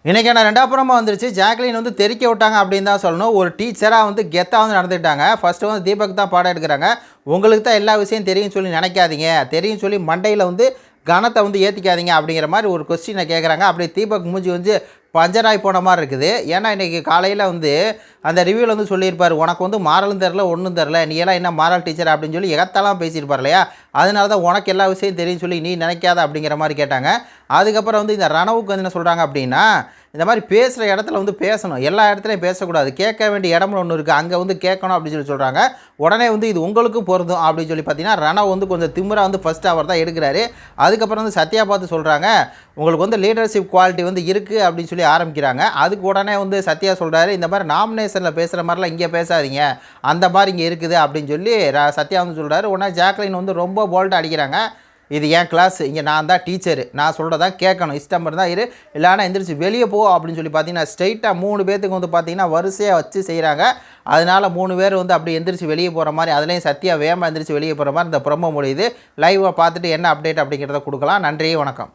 இன்றைக்கான ரெண்டாப்புறமாக வந்துருச்சு. ஜாக்லின் வந்து தெறிக்க விட்டாங்க அப்படின்னு தான் சொல்லணும். ஒரு டீச்சராக வந்து கெத்தாக வந்து நடந்துக்கிட்டாங்க. ஃபஸ்ட்டு வந்து தீபக் தான் பாடம் எடுக்கிறாங்க. உங்களுக்கு தான் எல்லா விஷயம் தெரியும்னு சொல்லி நினைக்காதீங்க, தெரியும் சொல்லி மண்டையில் வந்து கனத்தை வந்து ஏற்றிக்காதீங்க அப்படிங்கிற மாதிரி ஒரு கொஸ்டினை கேட்குறாங்க. அப்படி தீபக் மூஞ்சி வந்து பஞ்சராய் போன மாதிரி இருக்குது. ஏன்னா இன்றைக்கி காலையில் வந்து அந்த ரிவ்யூவில் வந்து சொல்லியிருப்பார், உனக்கு வந்து மாரலும் தெரில ஒன்றும் தெரில, நீ எல்லாம் என்ன மாரல் டீச்சர் அப்படின்னு சொல்லி எகத்தெல்லாம் பேசியிருப்பார் இல்லையா. அதனால தான் உனக்கு எல்லா விஷயம் தெரியும் சொல்லி நீ நினைக்காத அப்படிங்கிற மாதிரி கேட்டாங்க. அதுக்கப்புறம் வந்து இந்த ரணவுக்கு வந்து என்ன சொல்கிறாங்க அப்படின்னா, இந்த மாதிரி பேசுகிற இடத்துல வந்து பேசணும், எல்லா இடத்துலையும் பேசக்கூடாது, கேட்க வேண்டிய இடம்னு ஒன்று இருக்குது, அங்கே வந்து கேட்கணும் அப்படின்னு சொல்லி சொல்கிறாங்க. உடனே வந்து இது உங்களுக்கும் பொருந்தும் அப்படின்னு சொல்லி பார்த்தீங்கன்னா ரணவ் வந்து கொஞ்சம் திமிராக வந்து ஃபஸ்ட்டு அவர் தான் எடுக்கிறாரு. அதுக்கப்புறம் வந்து சத்யா பார்த்து சொல்கிறாங்க, உங்களுக்கு வந்து லீடர்ஷிப் குவாலிட்டி வந்து இருக்குது அப்படின்னு சொல்லி ஆரம்பிக்கிறாங்க. அதுக்கு உடனே வந்து சத்யா சொல்கிறாரு, இந்த மாதிரி நாமினேஷனில் பேசுகிற மாதிரிலாம் இங்கே பேசாதீங்க, அந்த மாதிரி இங்கே இருக்குது அப்படின்னு சொல்லி சத்யா வந்து சொல்கிறாரு. உடனே ஜாக்லின் வந்து ரொம்ப போல்ட்டாக அடிக்கிறாங்க, இது என் கிளாஸ், இங்கே நான் தான் டீச்சரு, நான் சொல்கிறதான் கேட்கணும், இஷ்டம் இருந்தால் இரு, இல்லைனா எந்திரிச்சு வெளியே போ அப்படின்னு சொல்லி பார்த்தீங்கன்னா ஸ்ட்ரைட்டாக 3 பேர்த்துக்கு வந்து பார்த்தீங்கன்னா வரிசையாக வச்சு செய்கிறாங்க. அதனால் 3 பேர் வந்து அப்படி எந்திரிச்சு வெளியே போகிற மாதிரி, அதுலேயும் சத்யா வேகமாக எந்திரிச்சு வெளியே போகிற மாதிரி இந்த ப்ரொமோ முடியுது. லைவாக பார்த்துட்டு என்ன அப்டேட் அப்படிங்கிறத கொடுக்கலாம். நன்றி, வணக்கம்.